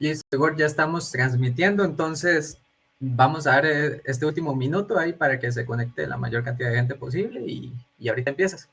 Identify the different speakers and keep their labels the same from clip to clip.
Speaker 1: Listo, Igor, ya estamos transmitiendo, entonces vamos a dar este último minuto ahí para que se conecte la mayor cantidad de gente posible y ahorita empiezas.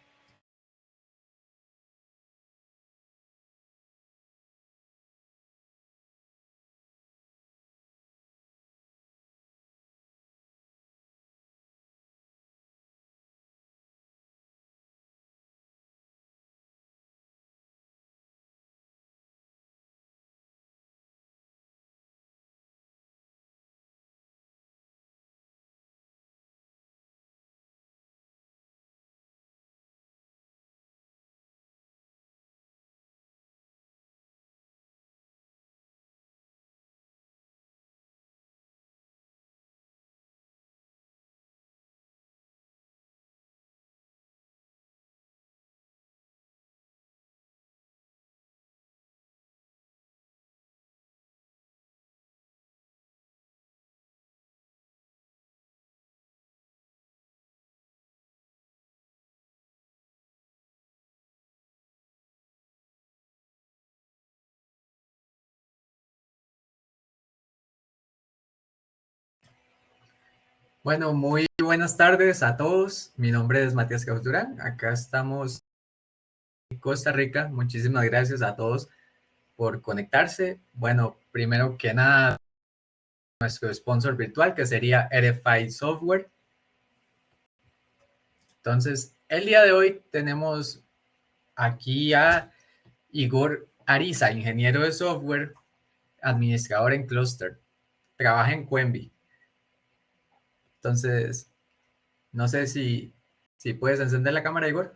Speaker 1: Bueno, muy buenas tardes a todos. Mi nombre es Matías Caus Durán. Acá estamos en Costa Rica. Muchísimas gracias a todos por conectarse. Bueno, primero que nada, nuestro sponsor virtual que sería RFI Software. Entonces, el día de hoy tenemos aquí a Igor Ariza, ingeniero de software, administrador en Cluster, trabaja en Quemby. Entonces, no sé si puedes encender la cámara, Igor.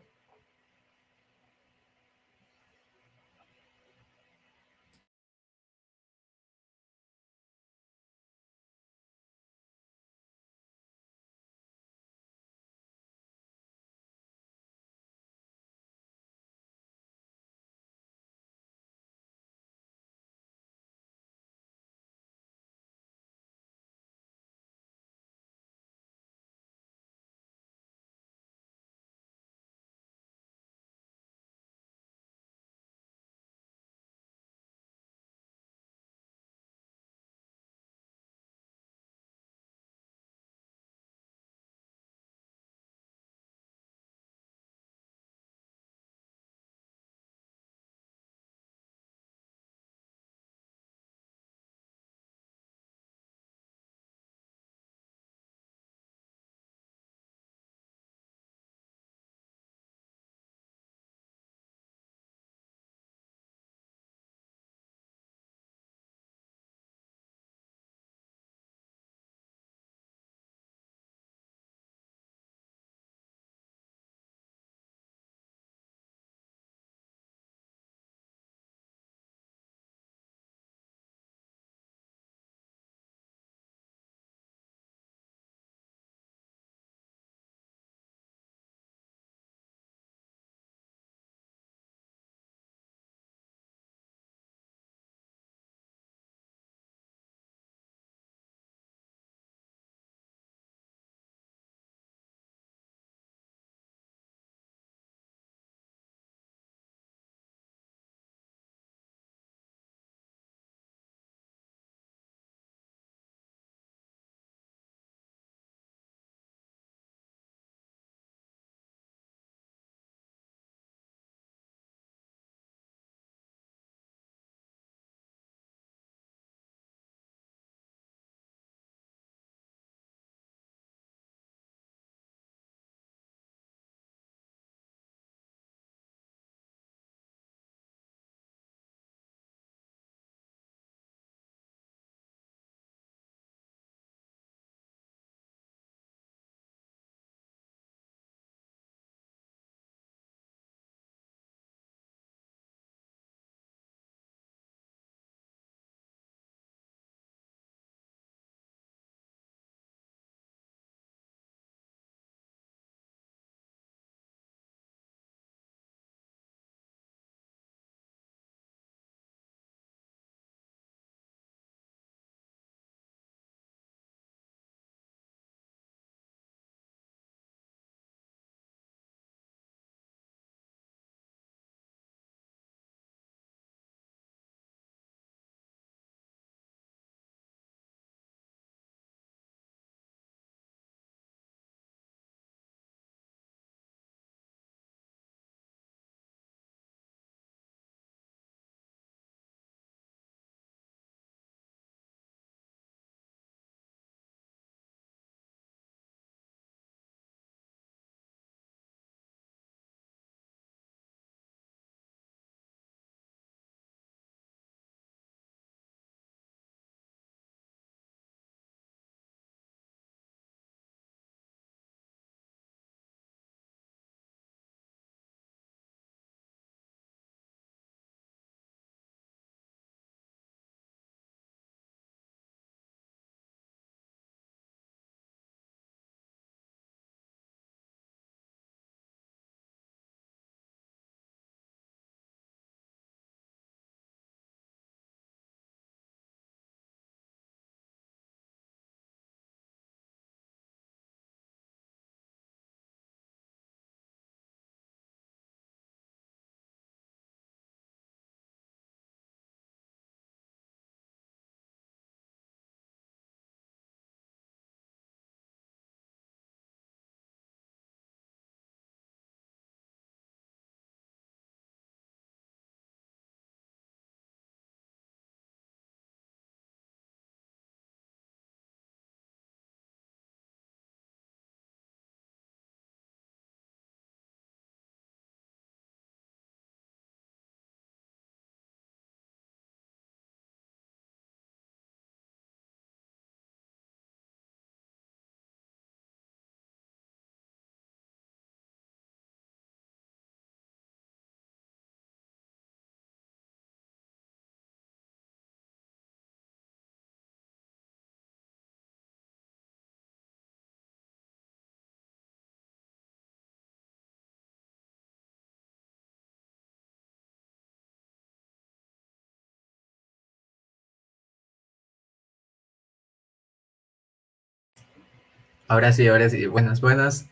Speaker 1: Ahora sí. Buenas, buenas.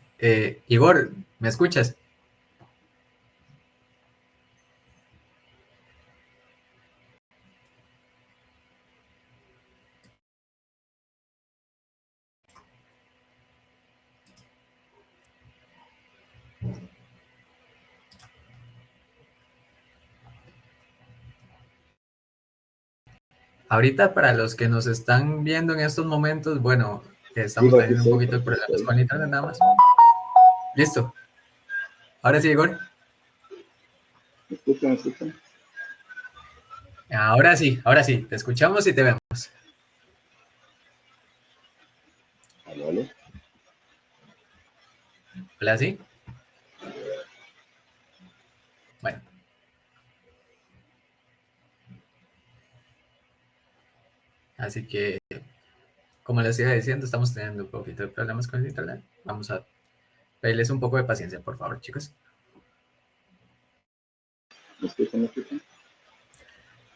Speaker 1: Igor, ¿me escuchas? Ahorita para los que nos están viendo en estos momentos, bueno, estamos
Speaker 2: Digo, aquí
Speaker 1: teniendo un
Speaker 2: estoy,
Speaker 1: poquito
Speaker 2: por
Speaker 1: de
Speaker 2: aquí
Speaker 1: problemas
Speaker 2: estoy.
Speaker 1: con internet nada más. Listo. Ahora sí, Igor.
Speaker 2: ¿Me escuchan? ¿Me escuchan?
Speaker 1: Ahora sí, te escuchamos y te vemos.
Speaker 2: Aló, aló.
Speaker 1: Hola, sí. Bueno, así que, como les iba diciendo, estamos teniendo un poquito de problemas con el internet. Vamos a pedirles un poco de paciencia, por favor, chicos.
Speaker 2: ¿Me escuchan? ¿Me escuchan?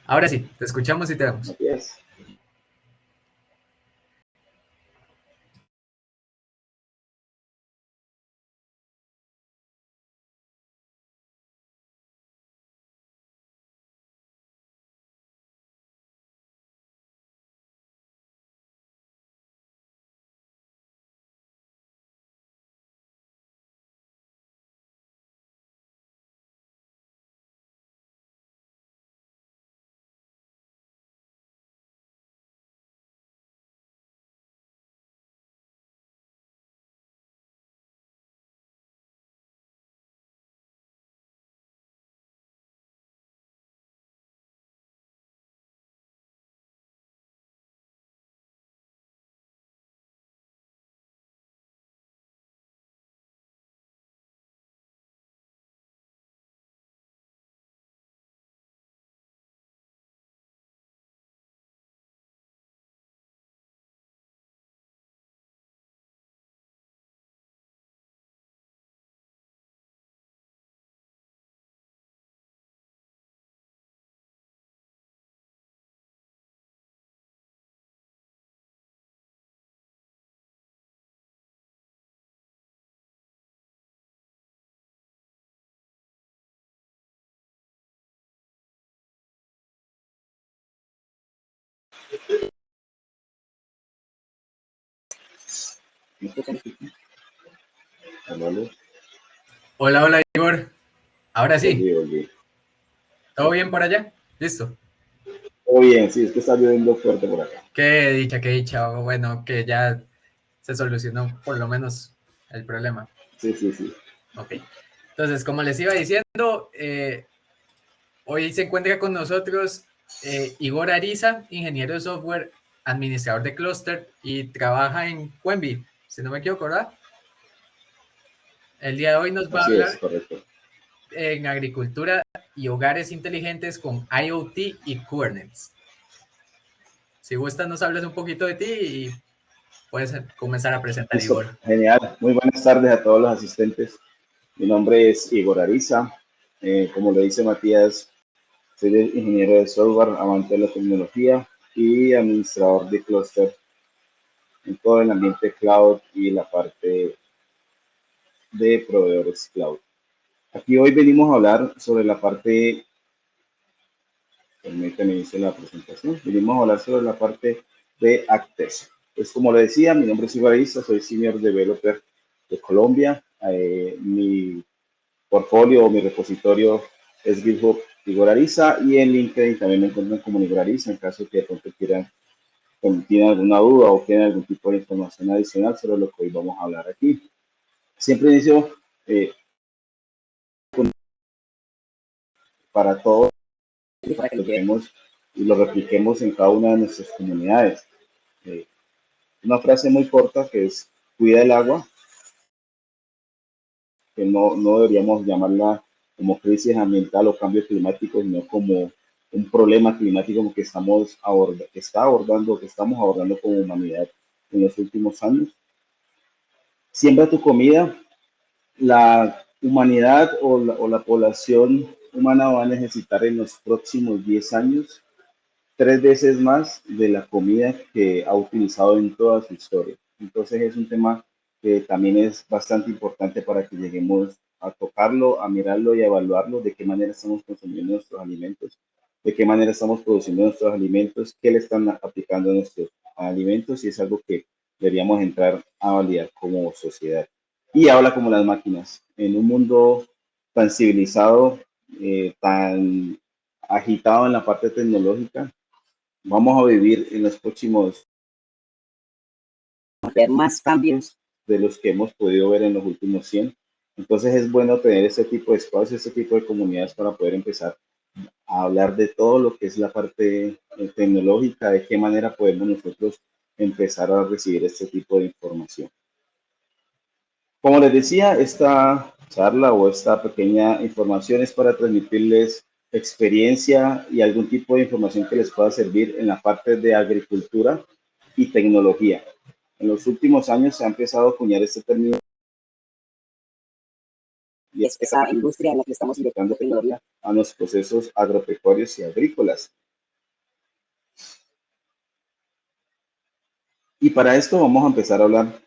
Speaker 1: Ahora sí, te escuchamos y te vemos.
Speaker 2: Matías. ¿Me escuchan? ¿Me escuchan? Aló, aló.
Speaker 1: Hola, hola, Igor. Ahora sí,
Speaker 2: Volví, volví.
Speaker 1: ¿todo bien por allá? Listo.
Speaker 2: Todo bien, sí, es que está lloviendo fuerte por acá.
Speaker 1: Qué dicha. Bueno, que ya se solucionó por lo menos el problema.
Speaker 2: Sí, sí, sí.
Speaker 1: Ok. Entonces, como les iba diciendo, hoy se encuentra con nosotros Igor Ariza, ingeniero de software, administrador de clúster y trabaja en Cuenvi, si no me equivoco, ¿verdad? El día de hoy nos va a
Speaker 2: Así es,
Speaker 1: hablar
Speaker 2: correcto.
Speaker 1: en agricultura y hogares inteligentes con IoT y Kubernetes. Si gustas, nos hablas un poquito de ti y puedes comenzar a presentar,
Speaker 2: Listo,
Speaker 1: Igor.
Speaker 2: genial. Muy buenas tardes a todos los asistentes. Mi nombre es Igor Ariza. Como lo dice Matías, soy ingeniero de software, amante de la tecnología y administrador de clúster en todo el ambiente cloud y la parte de proveedores cloud. Aquí hoy venimos a hablar sobre la parte, permítame hice la presentación, venimos a hablar sobre la parte de acceso. Pues como le decía, mi nombre es Ibaraiza, soy Senior Developer de Colombia. Mi portfolio o mi repositorio es GitHub Igor Ariza y en LinkedIn también me encuentran como Igor Ariza en caso que de pronto quieran, tienen alguna duda o quieran algún tipo de información adicional sobre lo que hoy vamos a hablar aquí. Siempre inicio para todos para que lo vemos y lo repliquemos en cada una de nuestras comunidades. Eh, una frase muy corta que es, cuida el agua, que no deberíamos llamarla como crisis ambiental o cambio climático, sino como un problema climático que que estamos abordando como humanidad en los últimos años. Siembra tu comida, la humanidad o la población humana va a necesitar en los próximos 10 años 3 veces más de la comida que ha utilizado en toda su historia. Entonces es un tema que también es bastante importante para que lleguemos a tocarlo, a mirarlo y a evaluarlo, de qué manera estamos consumiendo nuestros alimentos, de qué manera estamos produciendo nuestros alimentos, qué le están aplicando a nuestros alimentos, y es algo que deberíamos entrar a validar como sociedad. Y habla como las máquinas. En un mundo tan civilizado, tan agitado en la parte tecnológica, vamos a vivir en los próximos ver más cambios de los que hemos podido ver en los últimos 100. Entonces es bueno tener este tipo de espacios, este tipo de comunidades para poder empezar a hablar de todo lo que es la parte tecnológica, de qué manera podemos nosotros empezar a recibir este tipo de información. Como les decía, esta charla o esta pequeña información es para transmitirles experiencia y algún tipo de información que les pueda servir en la parte de agricultura y tecnología. En los últimos años se ha empezado a acuñar este término y es esa industria en la que estamos inyectando tecnología a los procesos agropecuarios y agrícolas. Y para esto vamos a empezar a hablar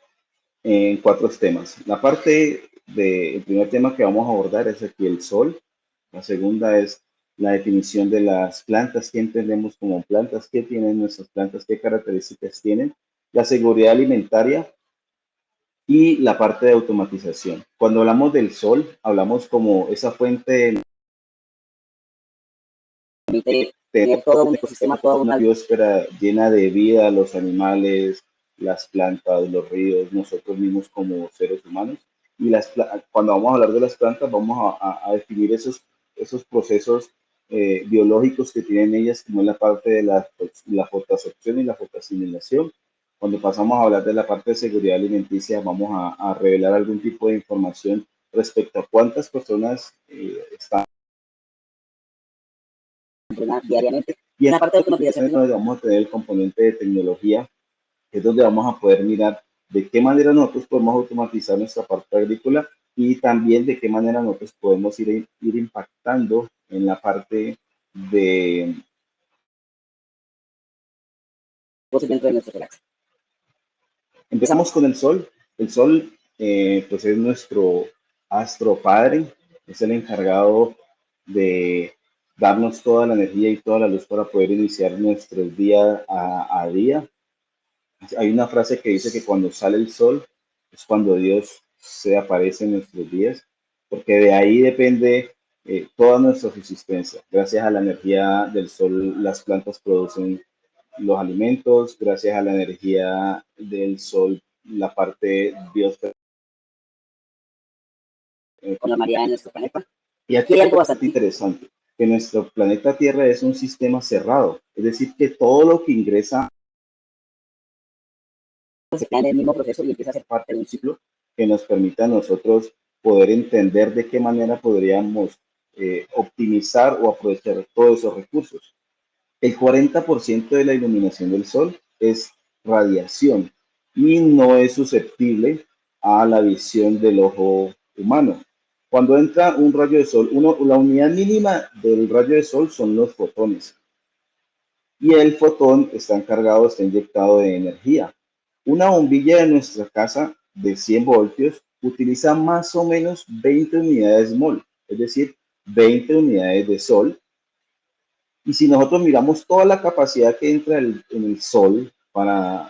Speaker 2: en 4 temas. La parte del primer tema que vamos a abordar es aquí el sol. La segunda es la definición de las plantas, qué entendemos como plantas, qué tienen nuestras plantas, qué características tienen. La seguridad alimentaria y la parte de automatización. Cuando hablamos del sol, hablamos como esa fuente de tener todo un ecosistema, toda una biosfera llena de vida, los animales, las plantas, los ríos, nosotros mismos como seres humanos. Y cuando vamos a hablar de las plantas, vamos a definir esos procesos biológicos que tienen ellas, como es la parte de la fotoabsorción y la fotoasimilación. Cuando pasamos a hablar de la parte de seguridad alimenticia, vamos a revelar algún tipo de información respecto a cuántas personas están diariamente. Y en la parte de automatización es donde vamos a tener el componente de tecnología, es donde vamos a poder mirar de qué manera nosotros podemos automatizar nuestra parte agrícola y también de qué manera nosotros podemos ir impactando en la parte de dentro de nuestro relax. Empezamos con el sol. El sol pues es nuestro astro padre, es el encargado de darnos toda la energía y toda la luz para poder iniciar nuestro día a día. Hay una frase que dice que cuando sale el sol es cuando Dios se aparece en nuestros días, porque de ahí depende toda nuestra subsistencia. Gracias a la energía del sol, las plantas producen los alimentos, gracias a la energía del sol, la parte biosfera con la María de nuestro planeta. Y aquí hay algo bastante interesante, que nuestro planeta Tierra es un sistema cerrado, es decir, que todo lo que ingresa se queda en el mismo proceso y empieza a ser parte de un ciclo que nos permita a nosotros poder entender de qué manera podríamos optimizar o aprovechar todos esos recursos. El 40% de la iluminación del sol es radiación y no es susceptible a la visión del ojo humano. Cuando entra un rayo de sol, la unidad mínima del rayo de sol son los fotones. Y el fotón está encargado, está inyectado de energía. Una bombilla de nuestra casa de 100 voltios utiliza más o menos 20 unidades mol, es decir, 20 unidades de sol. Y si nosotros miramos toda la capacidad que entra en el sol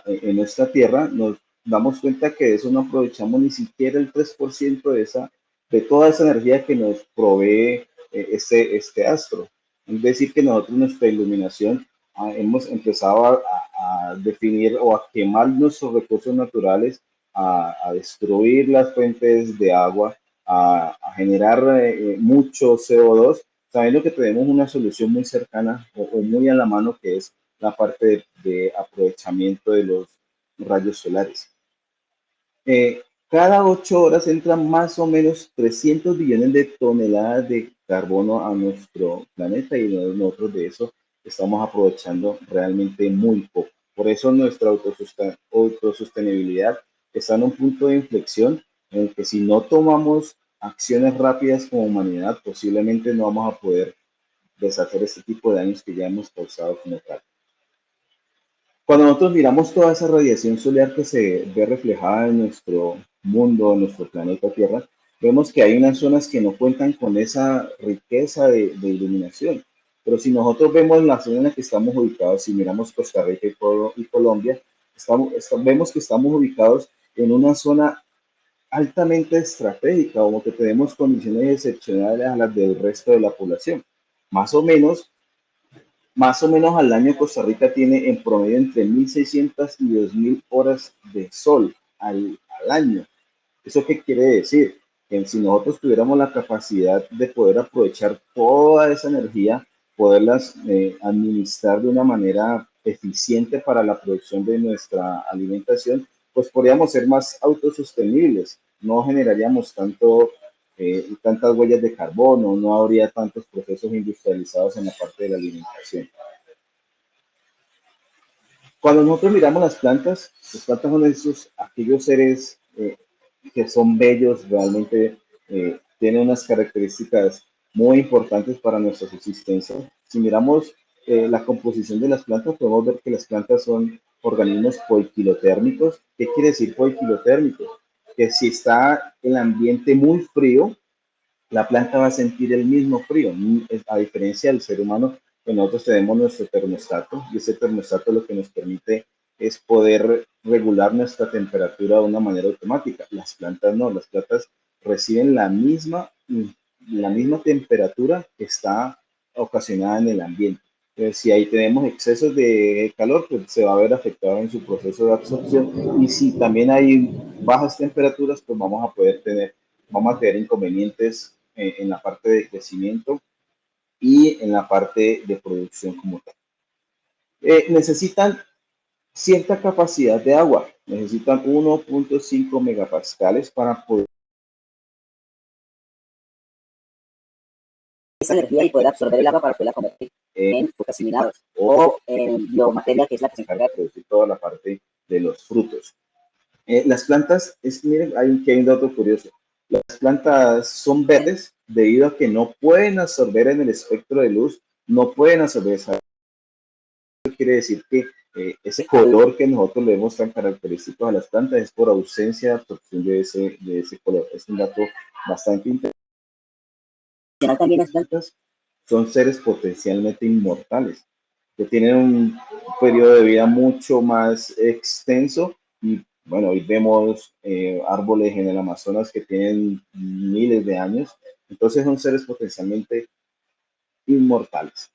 Speaker 2: en nuestra Tierra, nos damos cuenta que de eso no aprovechamos ni siquiera el 3% de toda esa energía que nos provee este astro. Es decir, que nosotros nuestra iluminación hemos empezado a definir o a quemar nuestros recursos naturales, a destruir las fuentes de agua, a generar mucho CO2, sabiendo que tenemos una solución muy cercana o muy a la mano, que es la parte de aprovechamiento de los rayos solares. Cada 8 horas entran más o menos 300 billones de toneladas de carbono a nuestro planeta y nosotros de eso estamos aprovechando realmente muy poco. Por eso nuestra autosostenibilidad está en un punto de inflexión en el que si no tomamos acciones rápidas como humanidad, posiblemente no vamos a poder deshacer este tipo de daños que ya hemos causado como tal. Cuando nosotros miramos toda esa radiación solar que se ve reflejada en nuestro mundo, en nuestro planeta Tierra, vemos que hay unas zonas que no cuentan con esa riqueza de iluminación. Pero si nosotros vemos la zona en la que estamos ubicados, si miramos Costa Rica y Colombia, vemos que estamos ubicados en una zona altamente estratégica, como que tenemos condiciones excepcionales a las del resto de la población. Más o menos más o menos al año Costa Rica tiene en promedio entre 1.600 y 2.000 horas de sol al año. ¿Eso qué quiere decir? Que si nosotros tuviéramos la capacidad de poder aprovechar toda esa energía, poderlas administrar de una manera eficiente para la producción de nuestra alimentación, pues podríamos ser más autosostenibles, no generaríamos tantas huellas de carbono, no habría tantos procesos industrializados en la parte de la alimentación. Cuando nosotros miramos las plantas son aquellos seres que son bellos, realmente tienen unas características muy importantes para nuestra subsistencia. Si miramos la composición de las plantas, podemos ver que las plantas son organismos poiquilotérmicos. ¿Qué quiere decir poiquilotérmico? Que si está el ambiente muy frío, la planta va a sentir el mismo frío, a diferencia del ser humano, que nosotros tenemos nuestro termostato y ese termostato lo que nos permite es poder regular nuestra temperatura de una manera automática. Las plantas no, las plantas reciben la misma temperatura que está ocasionada en el ambiente. Entonces, si ahí tenemos excesos de calor, pues se va a ver afectado en su proceso de absorción. Y si también hay bajas temperaturas, pues vamos a tener inconvenientes en la parte de crecimiento y en la parte de producción como tal. Necesitan cierta capacidad de agua, necesitan 1.5 megapascales para poder
Speaker 3: esa energía y poder absorber el agua para poderla convertir en frutas asimilados o en biomateria, que es la que se encarga de
Speaker 2: producir toda la parte de los frutos. Las plantas, miren, hay un dato curioso. Las plantas son verdes debido a que no pueden absorber en el espectro de luz, no pueden absorber esa. Quiere decir que ese color que nosotros le vemos tan característico a las plantas es por ausencia de absorción de ese color. Es un dato bastante interesante. También las plantas son seres potencialmente inmortales, que tienen un periodo de vida mucho más extenso y bueno, hoy vemos árboles en el Amazonas que tienen miles de años, entonces son seres potencialmente inmortales.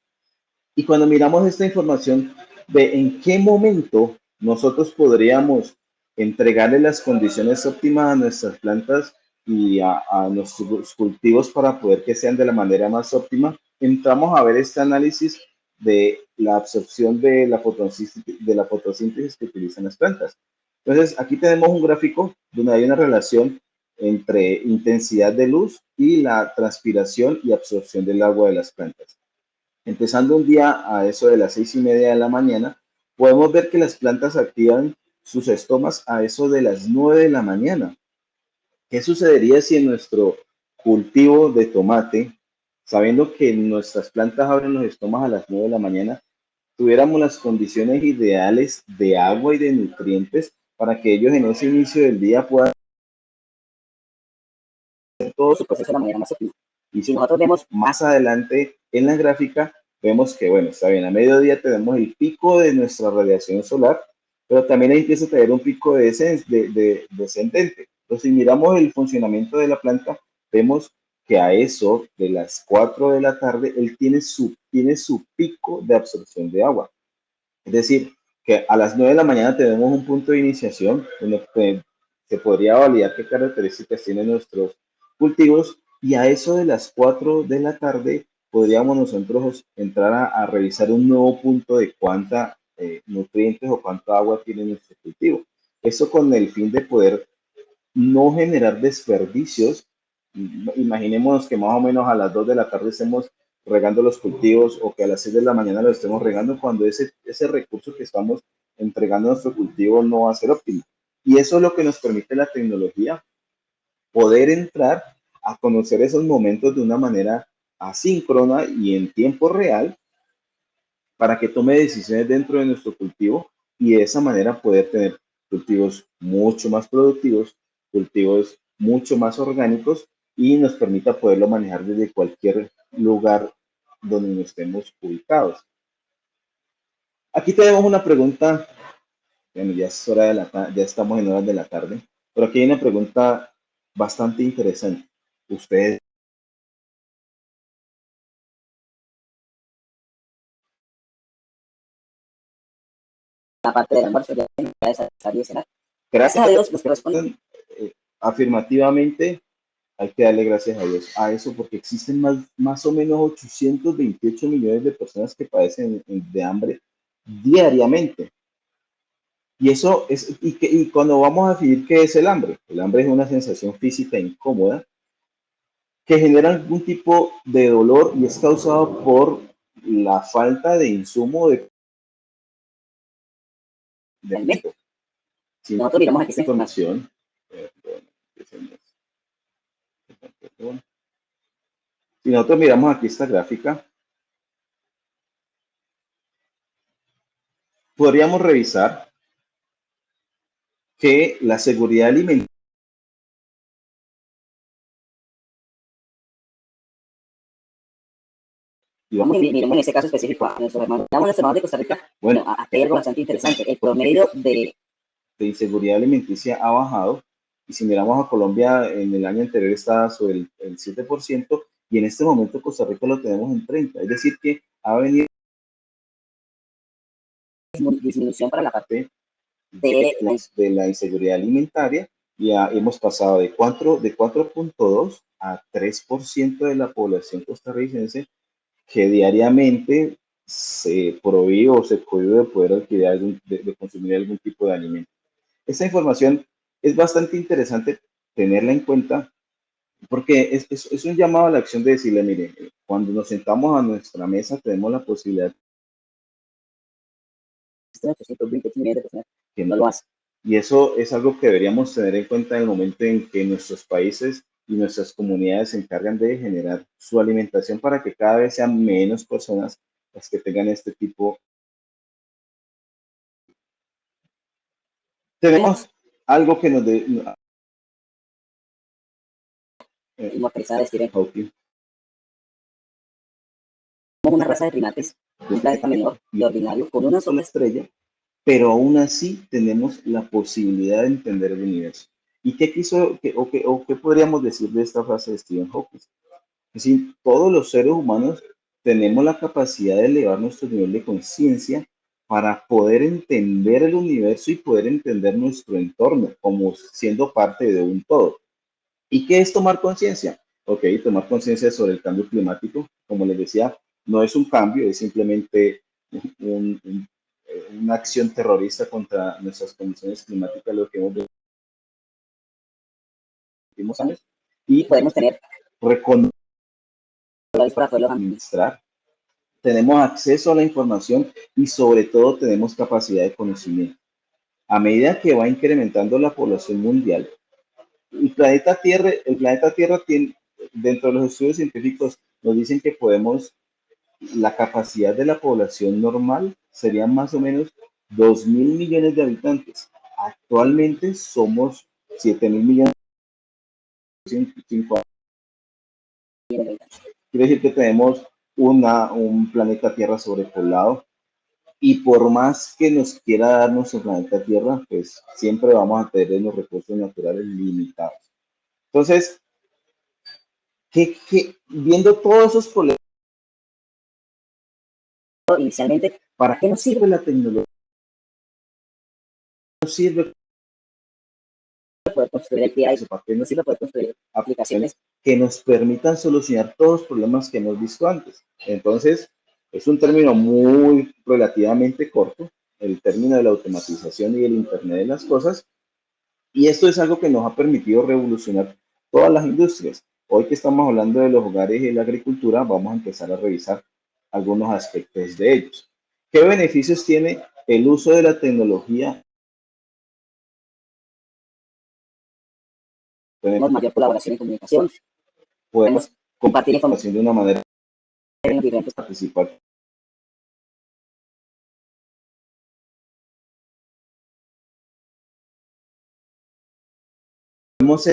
Speaker 2: Y cuando miramos esta información de en qué momento nosotros podríamos entregarle las condiciones óptimas a nuestras plantas y a nuestros cultivos para poder que sean de la manera más óptima, entramos a ver este análisis de la absorción de la fotosíntesis que utilizan las plantas. Entonces, aquí tenemos un gráfico donde hay una relación entre intensidad de luz y la transpiración y absorción del agua de las plantas. Empezando un día a eso de las 6:30 de la mañana, podemos ver que las plantas activan sus estomas a eso de las 9 de la mañana. ¿Qué sucedería si en nuestro cultivo de tomate, sabiendo que nuestras plantas abren los estomas a las 9 de la mañana, tuviéramos las condiciones ideales de agua y de nutrientes para que ellos en ese inicio del día puedan hacer todo su proceso de la manera más óptima? Y si nosotros vemos más adelante en la gráfica, vemos que, bueno, está bien, a mediodía tenemos el pico de nuestra radiación solar, pero también ahí empieza a tener un pico descendente. Entonces, si miramos el funcionamiento de la planta, vemos que a eso de las 4 de la tarde, él tiene su pico de absorción de agua. Es decir, que a las 9 de la mañana tenemos un punto de iniciación donde se podría validar qué características tienen nuestros cultivos y a eso de las 4 de la tarde podríamos nosotros entrar a revisar un nuevo punto de cuánta nutrientes o cuánta agua tiene nuestro cultivo. Eso con el fin de poder no generar desperdicios. Imaginémonos que más o menos a las 2 de la tarde estemos regando los cultivos o que a las 6 de la mañana lo estemos regando cuando ese recurso que estamos entregando a nuestro cultivo no va a ser óptimo. Y eso es lo que nos permite la tecnología, poder entrar a conocer esos momentos de una manera asíncrona y en tiempo real para que tome decisiones dentro de nuestro cultivo y de esa manera poder tener cultivos mucho más productivos, cultivos mucho más orgánicos y nos permita poderlo manejar desde cualquier lugar donde nos estemos ubicados. Aquí tenemos una pregunta, bueno, ya es hora de ya estamos en horas de la tarde, pero aquí hay una pregunta bastante interesante. ¿Ustedes
Speaker 3: La parte del almuerzo ya es adicional.
Speaker 2: gracias
Speaker 3: A Dios, los que responden.
Speaker 2: Afirmativamente? Hay que darle gracias a Dios a eso porque existen más o menos 828 millones de personas que padecen de hambre diariamente. Y eso es, y cuando vamos a definir qué es el hambre es una sensación física incómoda que genera algún tipo de dolor y es causado por la falta de insumo de alimento. Si nosotros miramos aquí esta información, si nosotros miramos aquí esta gráfica, podríamos revisar que la seguridad alimentaria y vamos
Speaker 3: miremos en este caso específico a nuestros hermanos de Costa Rica. Bueno, aquí hay algo bastante interesante. El promedio de
Speaker 2: inseguridad alimenticia ha bajado. Y si miramos a Colombia, en el año anterior estaba sobre el 7%, y en este momento Costa Rica lo tenemos en 30%. Es decir, que ha venido
Speaker 3: disminución para la parte
Speaker 2: de la inseguridad alimentaria, y hemos pasado de 4.2 a 3% de la población costarricense que diariamente se prohíbe o se prohíbe de poder adquirir de consumir algún tipo de alimento. Esta información es bastante interesante tenerla en cuenta porque es un llamado a la acción de decirle, mire, cuando nos sentamos a nuestra mesa tenemos la posibilidad que no lo hace. Y eso es algo que deberíamos tener en cuenta en el momento en que nuestros países y nuestras comunidades se encargan de generar su alimentación para que cada vez sean menos personas las que tengan este tipo. Tenemos algo que nos Hawking.
Speaker 3: Una raza de primates, un planeta menor y ordinario con una sola
Speaker 2: estrella, pero aún así tenemos la posibilidad de entender el universo. ¿Y qué quiso, o qué podríamos decir de esta frase de Stephen Hawking? Es decir, todos los seres humanos tenemos la capacidad de elevar nuestro nivel de conciencia para poder entender el universo y poder entender nuestro entorno como siendo parte de un todo. ¿Y qué es tomar conciencia? Ok, tomar conciencia sobre el cambio climático, como les decía, no es un cambio, es simplemente una acción terrorista contra nuestras condiciones climáticas, lo que hemos visto en los últimos años, y podemos tener reconocer para poderlo administrar. Tenemos acceso a la información y sobre todo tenemos capacidad de conocimiento. A medida que va incrementando la población mundial, el planeta Tierra tiene, dentro de los estudios científicos, nos dicen que la capacidad de la población normal sería más o menos 2.000 millones de habitantes. Actualmente somos 7.000 millones en 5 años. Quiere decir que tenemos un planeta Tierra sobrepoblado, y por más que nos quiera dar nuestro planeta Tierra, pues siempre vamos a tener los recursos naturales limitados. Entonces, viendo todos esos problemas, inicialmente, ¿para qué nos sirve la tecnología? Nos sirve poder construir el día y ¿para qué nos sirve poder construir aplicaciones que nos permitan solucionar todos los problemas que hemos visto antes? Entonces, es un término muy relativamente corto, el término de la automatización y el Internet de las cosas, y esto es algo que nos ha permitido revolucionar todas las industrias. Hoy que estamos hablando de los hogares y la agricultura, vamos a empezar a revisar algunos aspectos de ellos. ¿Qué beneficios tiene el uso de la tecnología? Tenemos mayor colaboración y comunicación. Podemos compartir información de una manera diferente, participar Vamos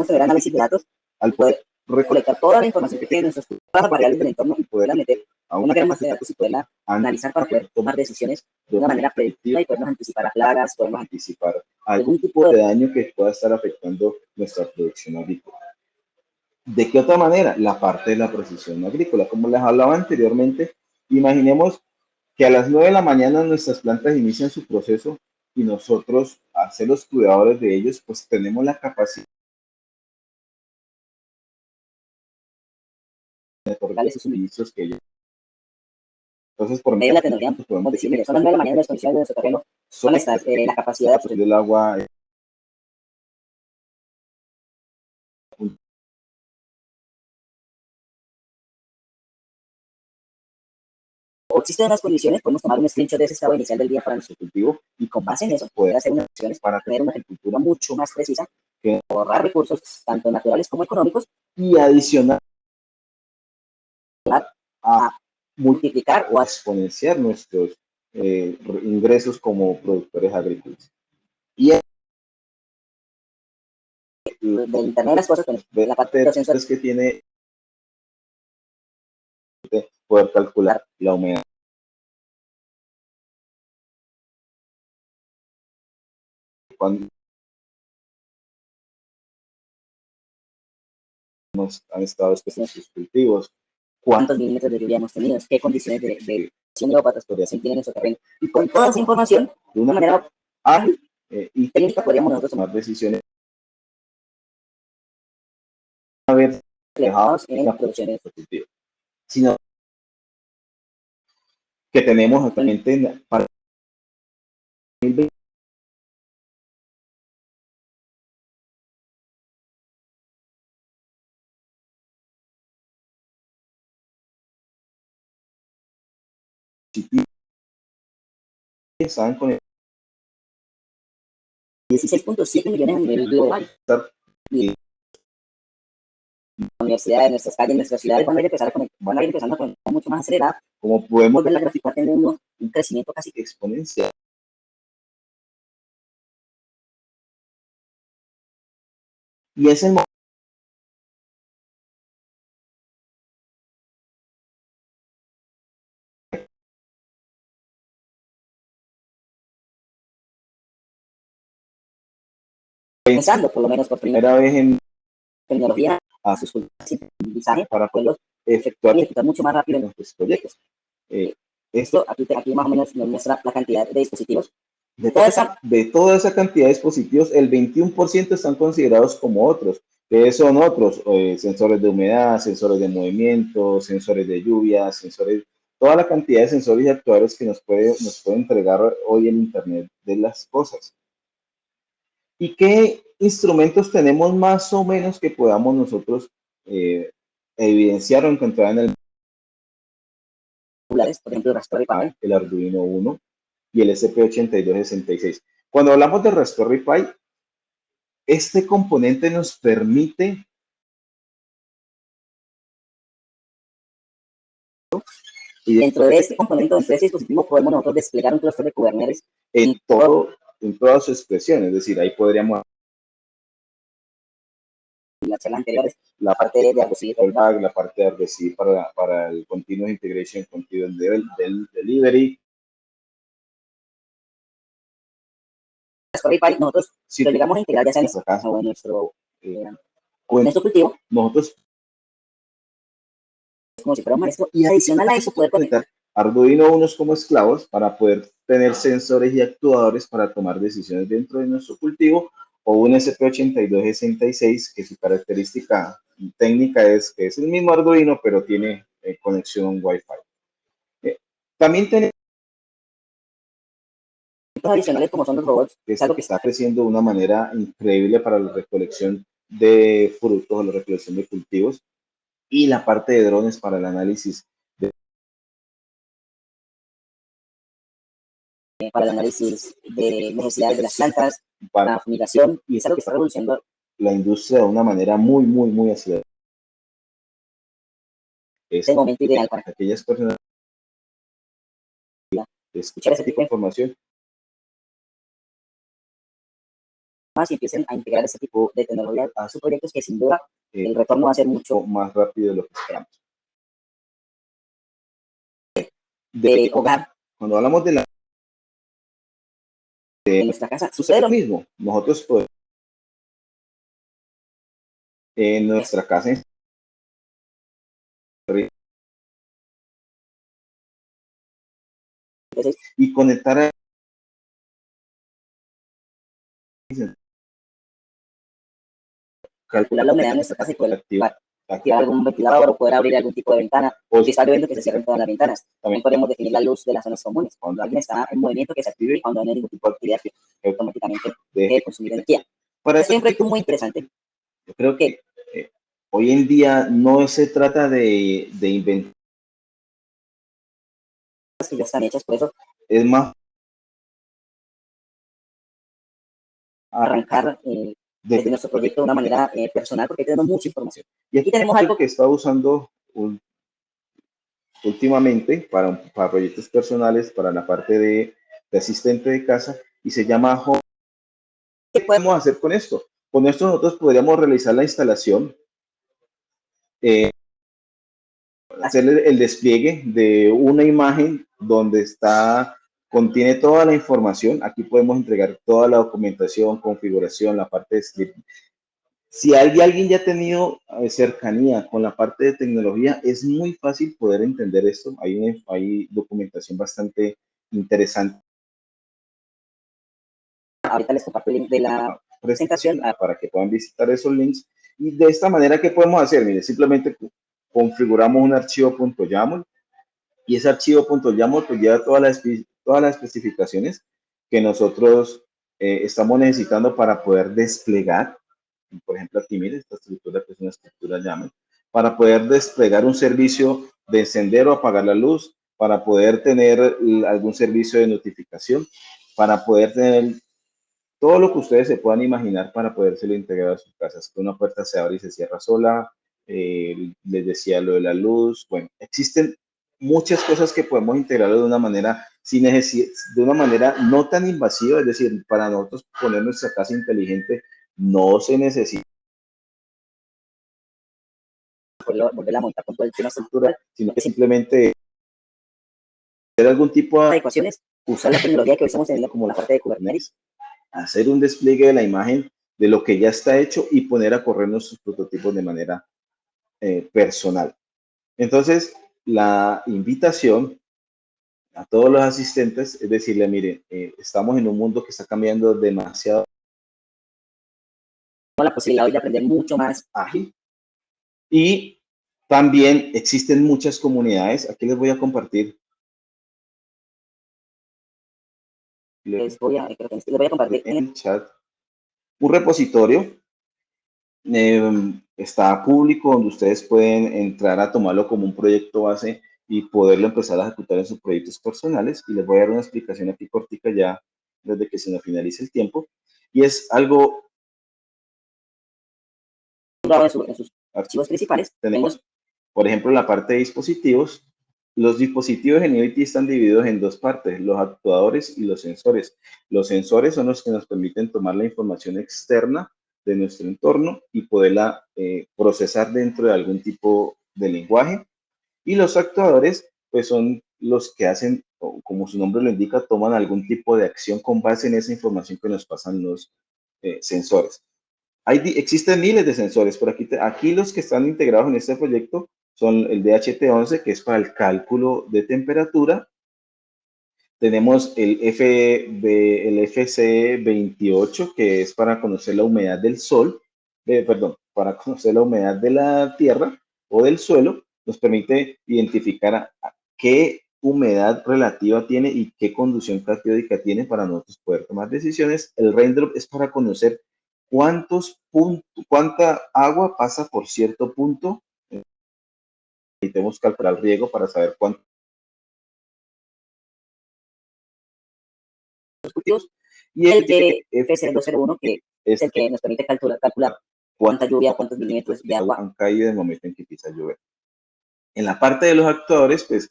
Speaker 2: a
Speaker 3: ver análisis de datos al poder recolectar toda la información que tienen nuestras variables del entorno y poderla meter a una gran base de datos y poderla analizar para poder tomar decisiones de una manera predictiva y podemos anticipar a plagas, podemos anticipar algún tipo de daño que pueda estar afectando nuestra producción agrícola. ¿De qué otra manera? La parte de la precisión agrícola. Como les hablaba anteriormente, imaginemos que a las 9 de la mañana nuestras plantas inician su proceso y nosotros, al ser los cuidadores de ellos, pues tenemos la capacidad de otorgar esos servicios que ellos. Entonces, por medio de la tecnología, pues podemos decir, mire, son las 9 de la mañana, las condiciones de nuestro terreno son estas, la capacidad de absorber el agua. O existen unas condiciones, podemos tomar un screenshot de ese estado inicial del día para nuestro cultivo y con base en eso poder hacer unas acciones para tener una agricultura mucho más precisa, que ahorrar recursos tanto naturales como económicos y adicional a multiplicar o a exponenciar nuestros ingresos como productores agrícolas. Y del Internet de las cosas, de la parte de los sensores que tiene poder calcular la humedad. Cuando han estado en sus cultivos, cuántos milímetros de lluvia hemos tenido, qué condiciones de hidrópatas podría sentir en nuestro terreno. Y con toda esa información, de una manera ágil y técnica, podríamos nosotros tomar decisiones a ver reflejados en la producción de nuestro cultivo. Sino que tenemos actualmente para 2020 estaban con 16.7 millones a nivel global. Y la universidad de nuestras calles, nuestras ciudades van a ir empezando a conectar mucho más acelerada. Como podemos ver, la gráfica teniendo un crecimiento casi exponencial. Y es el momento pensando, por lo menos por primera vez en tecnología, a sus aprendizaje para poderlos efectuar y ejecutar mucho más rápido en nuestros proyectos. Esto aquí más o menos nos muestra la cantidad de dispositivos. De toda esa cantidad de dispositivos, el 21% están considerados como otros. Que son otros, sensores de humedad, sensores de movimiento, sensores de lluvia, sensores, toda la cantidad de sensores y actuadores que nos puede entregar hoy el Internet de las cosas. ¿Y qué instrumentos tenemos más o menos que podamos nosotros evidenciar o encontrar en el por ejemplo, Raspberry Pi, el Arduino Uno y el SP8266? Cuando hablamos de Raspberry Pi, este componente nos permite y dentro de este componente, dentro de este dispositivo, podemos nosotros desplegar un clúster de Kubernetes en todas sus expresiones. Es decir, ahí podríamos las charlas anteriores, la parte de Argosy Rollback, la parte de Argosy para el Continuous Integration, Continuous del Delivery. Raspberry Pi, nosotros si lo llegamos a integrar ya sea en nuestra casa o en nuestro cultivo, nosotros como si fuera un maestro, y adicional a eso poder conectar Arduino Unos como esclavos para poder tener sensores y actuadores para tomar decisiones dentro de nuestro cultivo, o un SP8266 que su característica técnica es que es el mismo Arduino pero tiene conexión Wi-Fi. También tenemos adicionales como son los robots, que es algo que está creciendo de una manera increíble para la recolección de frutos o la recolección de cultivos, y la parte de drones para el análisis de necesidades de las plantas, para la fumigación, y es algo que está revolucionando la industria de una manera muy acelerada. Es el momento ideal para aquellas personas que escuchar ese tipo de información más y empiecen a integrar este tipo de tecnología a sus proyectos, que sin duda el retorno va a ser mucho
Speaker 2: más rápido de lo que esperamos.
Speaker 3: De hogar.
Speaker 2: Cuando hablamos de
Speaker 3: nuestra casa, sucede lo mismo.
Speaker 2: mismo. Nosotros podemos, en nuestra casa, y conectar a
Speaker 3: calcular la humedad de nuestra casa y poder activar algún ventilador o poder abrir algún tipo de ventana, o si está lloviendo que se cierren todas las ventanas. También podemos definir la luz de las zonas comunes, cuando alguien está en movimiento que se active, y cuando no hay ningún tipo de actividad que automáticamente deje de consumir energía. Para este es un proyecto muy interesante.
Speaker 2: Yo creo que hoy en día no se trata de inventar
Speaker 3: que ya están hechas, por eso
Speaker 2: es más
Speaker 3: arrancar desde nuestro proyecto de una manera personal, porque tenemos mucha información. Y aquí tenemos algo
Speaker 2: que está usando últimamente para proyectos personales, para la parte de asistente de casa, y se llama Home. ¿Qué podemos hacer con esto? Con esto nosotros podríamos realizar la instalación, hacer el despliegue de una imagen donde contiene toda la información. Aquí podemos entregar toda la documentación, configuración, la parte de script. Si alguien ya ha tenido cercanía con la parte de tecnología, es muy fácil poder entender esto. Hay documentación bastante interesante.
Speaker 3: Ahorita les comparto el link de la presentación
Speaker 2: para que puedan visitar esos links. Y de esta manera, ¿qué podemos hacer? Mire, simplemente configuramos un archivo .yaml, y ese archivo .yaml pues lleva todas las especificaciones que nosotros estamos necesitando para poder desplegar. Por ejemplo, aquí mire, esta estructura que es una estructura YAML, para poder desplegar un servicio de encender o apagar la luz, para poder tener algún servicio de notificación, para poder tener todo lo que ustedes se puedan imaginar para podérselo integrar a sus casas. Que una puerta se abre y se cierra sola, les decía lo de la luz. Bueno, existen muchas cosas que podemos integrarlo de una manera de una manera no tan invasiva, es decir, para nosotros poner nuestra casa inteligente no se necesita
Speaker 3: volver a montar con todo el tema estructural,
Speaker 2: sino que simplemente hacer algún tipo
Speaker 3: de ecuaciones, usar la tecnología que hoy estamos teniendo como la parte de Kubernetes,
Speaker 2: hacer un despliegue de la imagen de lo que ya está hecho y poner a correr nuestros prototipos de manera personal. Entonces, la invitación a todos los asistentes es decirle, mire, estamos en un mundo que está cambiando demasiado.
Speaker 3: La posibilidad de aprender mucho más
Speaker 2: ágil. Y también existen muchas comunidades. Aquí les voy a compartir.
Speaker 3: Les voy a compartir
Speaker 2: en el chat un repositorio. Está público, donde ustedes pueden entrar a tomarlo como un proyecto base y poderlo empezar a ejecutar en sus proyectos personales. Y les voy a dar una explicación aquí cortica ya desde que se nos finalice el tiempo. Y es algo
Speaker 3: en sus archivos principales.
Speaker 2: Tenemos, por ejemplo, la parte de dispositivos. Los dispositivos en IoT están divididos en dos partes, los actuadores y los sensores. Los sensores son los que nos permiten tomar la información externa de nuestro entorno y poderla procesar dentro de algún tipo de lenguaje. Y los actuadores, pues son los que hacen, como su nombre lo indica, toman algún tipo de acción con base en esa información que nos pasan los sensores. Existen miles de sensores, pero aquí los que están integrados en este proyecto son el DHT11, que es para el cálculo de temperatura. Tenemos el FC28, que es para conocer la humedad del sol, para conocer la humedad de la tierra o del suelo. Nos permite identificar a qué humedad relativa tiene y qué conducción catiódica tiene para nosotros poder tomar decisiones. El Raindrop es para conocer cuánta agua pasa por cierto punto. Necesitamos calcular el riego para saber cuánto. Y el F001, que es el que nos permite calcular cuánta lluvia, cuántos milímetros de agua han caído en el momento en que empieza a llover. En la parte de los actuadores, pues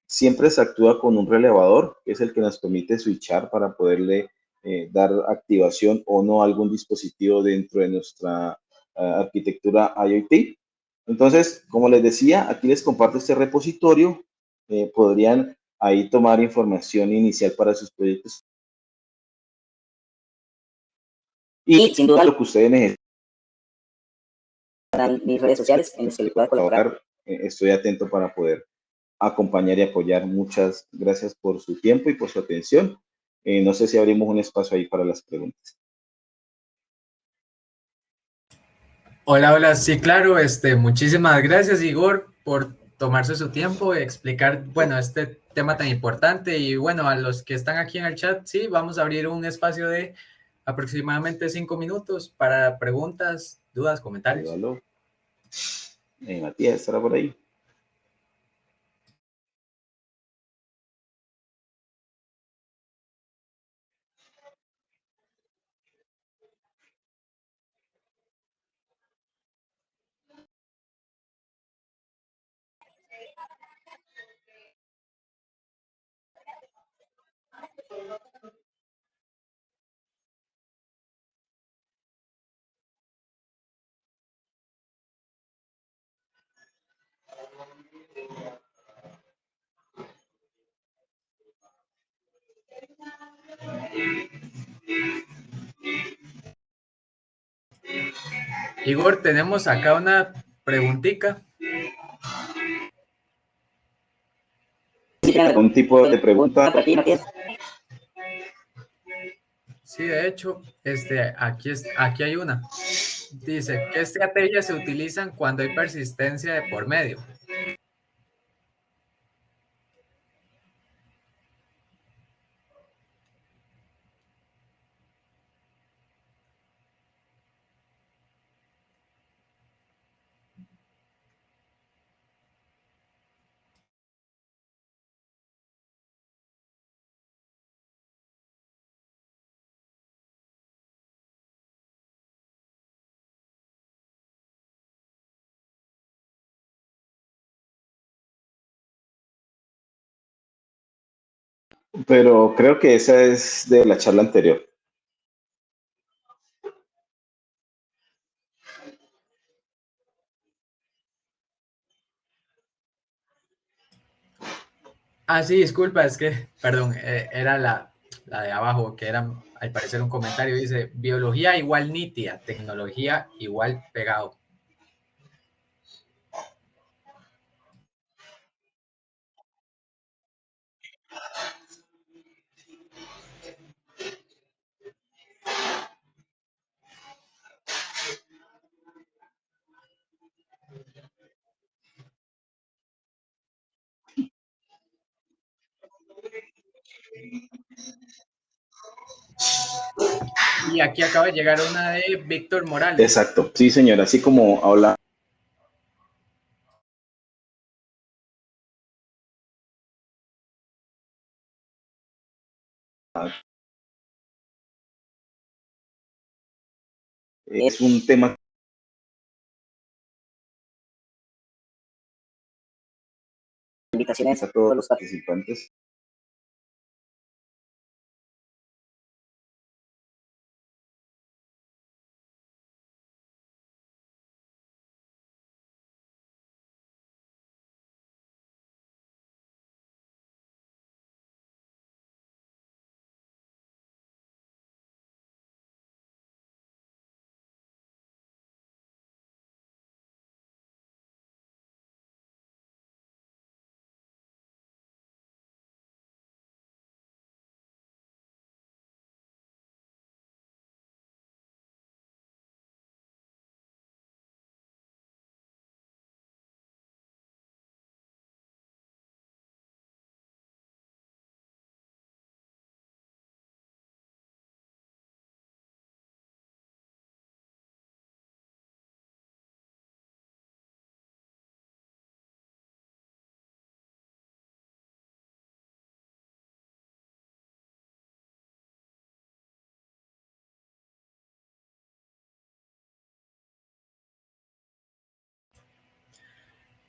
Speaker 2: siempre se actúa con un relevador, que es el que nos permite switchar para poderle dar activación o no a algún dispositivo dentro de nuestra arquitectura IoT. Entonces, como les decía, aquí les comparto este repositorio. Podrían ahí tomar información inicial para sus proyectos. Y sin duda lo que ustedes necesitan.
Speaker 3: Mis redes sociales en las que le pueda colaborar.
Speaker 2: Estoy atento para poder acompañar y apoyar. Muchas gracias por su tiempo y por su atención. No sé si abrimos un espacio ahí para las preguntas.
Speaker 1: Hola, hola, sí, claro, muchísimas gracias, Igor, por tomarse su tiempo y explicar, bueno, este tema tan importante. Y bueno, a los que están aquí en el chat, sí, vamos a abrir un espacio de aproximadamente 5 minutos para preguntas, dudas, comentarios.
Speaker 2: Matías, ¿estará por ahí?
Speaker 1: Igor, tenemos acá una preguntita.
Speaker 2: ¿Un tipo de pregunta?
Speaker 1: Sí, de hecho, aquí hay una. Dice, ¿qué estrategias se utilizan cuando hay persistencia de por medio?
Speaker 2: Pero creo que esa es de la charla anterior.
Speaker 1: Ah, sí, disculpa, es que, perdón, era la de abajo, que era, al parecer, un comentario. Dice, biología igual nítida, tecnología igual pegado. Y aquí acaba de llegar una de Víctor Morales.
Speaker 2: Exacto, sí, señora, así como habla. Es un tema.
Speaker 3: Invitaciones
Speaker 2: A todos los participantes.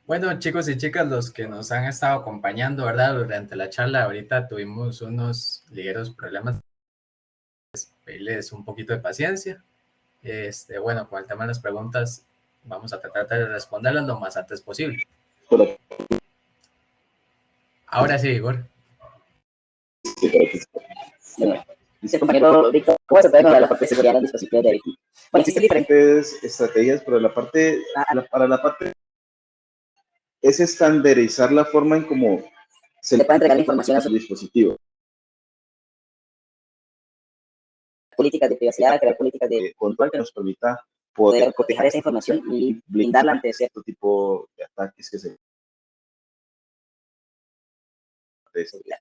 Speaker 1: Bueno, chicos y chicas, los que nos han estado acompañando, ¿verdad? Durante la charla, ahorita tuvimos unos ligeros problemas pedirles un poquito de paciencia. Bueno, con el tema de las preguntas, vamos a tratar de responderlas lo más antes posible. Ahora sí, Igor.
Speaker 3: Dice el compañero Víctor, ¿cómo se puede mejorar la parte de seguridad de los dispositivos de vehículo? Bueno, existen
Speaker 2: diferentes estrategias, pero para la parte es estandarizar la forma en cómo se le puede entregar la información a su dispositivo. Políticas de privacidad, crear políticas de control que nos permita poder proteger esa información y blindarla ante cierto tipo de ataques que se de seguridad.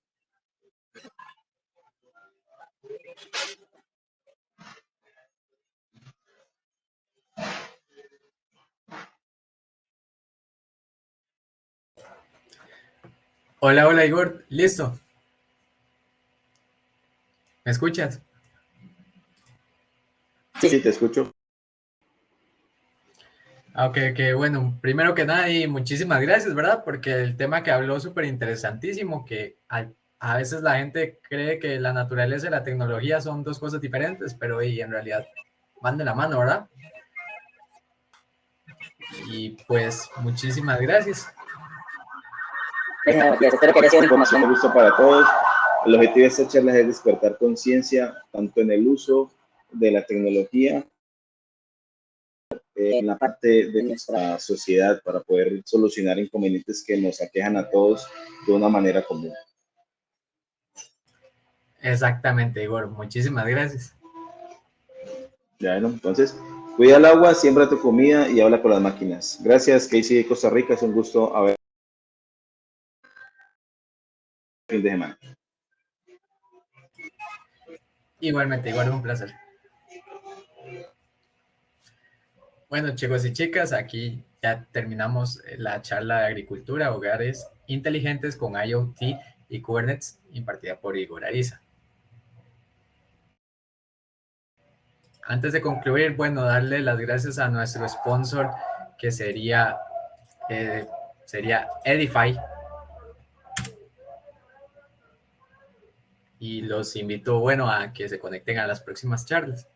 Speaker 1: Hola, hola Igor, listo. ¿Me escuchas?
Speaker 2: Sí, te escucho.
Speaker 1: Ok, bueno, primero que nada y muchísimas gracias, ¿verdad? Porque el tema que habló súper interesantísimo, que a veces la gente cree que la naturaleza y la tecnología son dos cosas diferentes, pero en realidad van de la mano, ¿verdad? Y pues muchísimas gracias.
Speaker 3: Espero que haya sido información.
Speaker 2: Un gusto para todos. El objetivo de esta charla es despertar conciencia tanto en el uso de la tecnología en la parte de nuestra sociedad para poder solucionar inconvenientes que nos aquejan a todos de una manera común.
Speaker 1: Exactamente, Igor. Muchísimas gracias.
Speaker 2: Ya, ¿no? Entonces, cuida el agua, siembra tu comida y habla con las máquinas. Gracias, Casey de Costa Rica. Es un gusto haber fin de semana.
Speaker 1: Igualmente, Igor, un placer. Bueno, chicos y chicas, aquí ya terminamos la charla de agricultura, hogares inteligentes con IoT y Kubernetes, impartida por Igor Ariza. Antes de concluir, bueno, darle las gracias a nuestro sponsor, que sería Edify. Y los invito, bueno, a que se conecten a las próximas charlas.